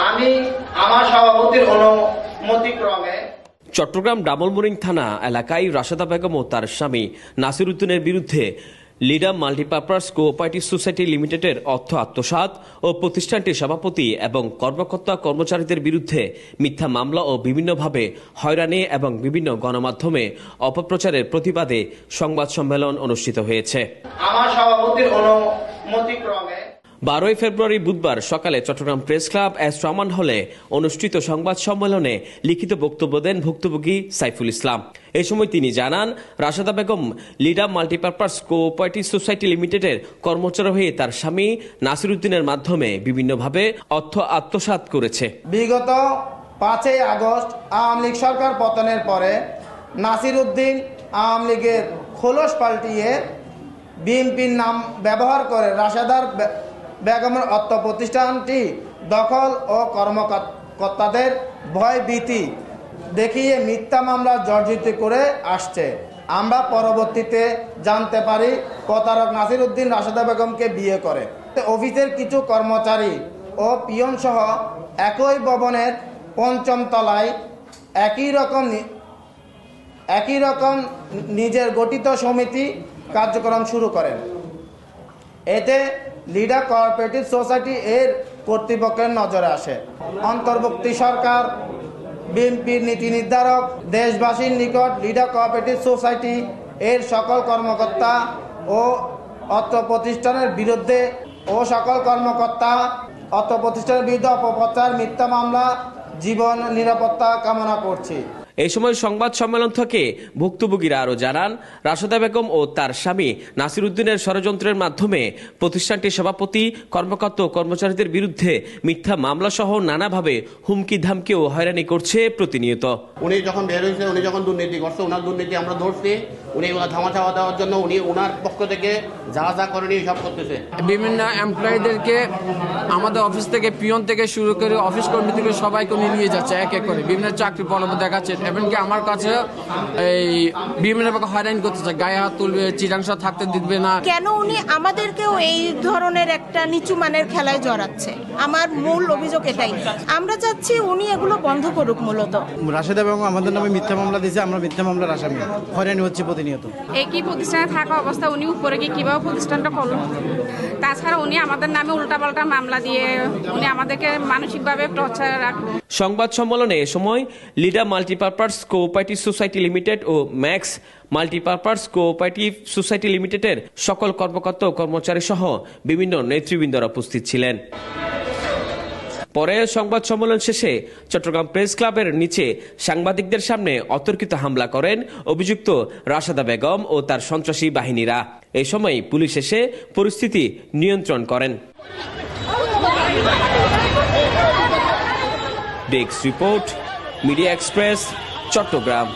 আমি আমার সভাপতির অনুমতিক্রমে চট্টগ্রাম ডাবলমোরিং থানা এলাকায় রাশেদা বেগম ও তার স্বামী নাসির উদ্দিনের বিরুদ্ধে লিডাম মাল্টিপারপাস কোঅপারেটিভ সোসাইটি লিমিটেডের অর্থ আত্মসাৎ ও প্রতিষ্ঠানটির সভাপতি এবং কর্মকর্তা কর্মচারীদের বিরুদ্ধে মিথ্যা মামলা ও বিভিন্নভাবে হয়রানি এবং বিভিন্ন গণমাধ্যমে অপপ্রচারের প্রতিবাদে সংবাদ সম্মেলন অনুষ্ঠিত হয়েছে। আমার সভাপতির অনুমতিক্রমে 12 ফেব্রুয়ারি বুধবার সকালে Chittagong press club S Rahman হলে অনুষ্ঠিত সংবাদ সম্মেলনে লিখিত বক্তব্য দেন ভুক্তভোগী সাইফুল ইসলাম। এই সময় তিনি জানান, Rasheda Begum ledum multipurpose cooperative society লিমিটেডের কর্মচারী হয়ে তার স্বামী নাসির উদ্দিনের মাধ্যমে বিভিন্নভাবে অর্থ আত্মসাৎ করেছে। বিগত 5 আগস্ট আওয়ামী লীগ সরকার পতনের পরে নাসির উদ্দিন আওয়ামী লীগের খোলস পাল্টিয়ে বিএনপির নাম ব্যবহার করে রাশেদার বেগমের অর্থ প্রতিষ্ঠানটি দখল ও কর্মকর্তাদের ভয় ভীতি দেখিয়ে মিথ্যা মামলা জর্জরিত করে আসছে। আমরা পরবর্তীতে জানতে পারি প্রতারক নাসির উদ্দিন রাশেদা বেগমকে বিয়ে করে। অফিসের কিছু কর্মচারী ও পিয়ন সহ একই ভবনের 5ম তলায় একই রকম নিজের গঠিত সমিতি কার্যক্রম শুরু করেন। এতে লিডার কোঅপারেটিভ সোসাইটি এর কর্তৃপক্ষের নজরে আসে। অন্তর্বর্তী সরকার, বিএনপির নীতি নির্ধারক, দেশবাসীর নিকট লিডার কোঅপারেটিভ সোসাইটি এর সকল কর্মকর্তা ও অর্থ প্রতিষ্ঠানের বিরুদ্ধে অপপ্রচার, মিথ্যা মামলা, জীবন নিরাপত্তা কামনা করছি। এই সময় সংবাদ সম্মেলন থেকে ভুক্তভোগীরা আরও জানান, রাশেদা বেগম ও তার স্বামী নাসির উদ্দিনের ষড়যন্ত্রের মাধ্যমে প্রতিষ্ঠানটির সভাপতি, কর্মকর্তা ও কর্মচারীদের বিরুদ্ধে মিথ্যা মামলা সহ নানাভাবে হুমকি ধামকি ও হয়রানি করছে প্রতিনিয়ত। উনি যখন বের হয়েছে, উনি যখন দুর্নীতি করছে, ওনার দুর্নীতি আমরা ধরছি, উনি ধামা চাওয়া দেওয়ার জন্য উনি ওনার পক্ষ থেকে যা করেনি সব করতেছে। বিভিন্ন এমপ্লয়ীদেরকে আমাদের অফিস থেকে পিয়ন থেকে শুরু করে অফিস কর্মী থেকে সবাইকে উনি নিয়ে যাচ্ছে এক এক করে, বিভিন্ন চাকরি প্রলোভ দেখাচ্ছে। এমনকি আমার কাছে এই বিভিন্ন হয়রানি করতেছে, গায়ে হাত তুলবে, চিরাংশ থাকতে দিবে না। কেন উনি আমাদেরকেও এই ধরনের একটা নিচু মানের খেলায় জড়াচ্ছে? আমার মূল অভিযোগ এটাই। আমরা চাচ্ছি উনি এগুলো বন্ধ করুক। মূলত রাশেদা বেগম আমাদের নামে মিথ্যা মামলা দিয়েছে, আমরা মিথ্যা মামলার আসামি, হয়রানি হচ্ছে প্রতিনিয়ত। একই প্রতিষ্ঠানে থাকা অবস্থা উনি উপরে গিয়ে কিভাবে প্রতিষ্ঠানটা করলো? তাছাড়া উনি আমাদের নামে উল্টাপাল্টা মামলা দিয়ে উনি আমাদেরকে মানসিকভাবে টর্চার রাখলো। সংবাদ সম্মেলনে এ সময় leader multipurpose cooperative society limited ও ম্যাক্স মাল্টিপারপাস কোঅপারেটিভ সোসাইটি লিমিটেডের সকল কর্মকর্তা ও কর্মচারী সহ বিভিন্ন নেতৃবৃন্দরা উপস্থিত ছিলেন। পরে সংবাদ সম্মেলন শেষে চট্টগ্রাম প্রেস ক্লাবের নিচে সাংবাদিকদের সামনে অতর্কিত হামলা করেন অভিযুক্ত রাশেদা বেগম ও তার সন্ত্রাসী বাহিনীরা। এই সময় পুলিশ এসে পরিস্থিতি নিয়ন্ত্রণ করেন। Desk report, media express, Chittagong.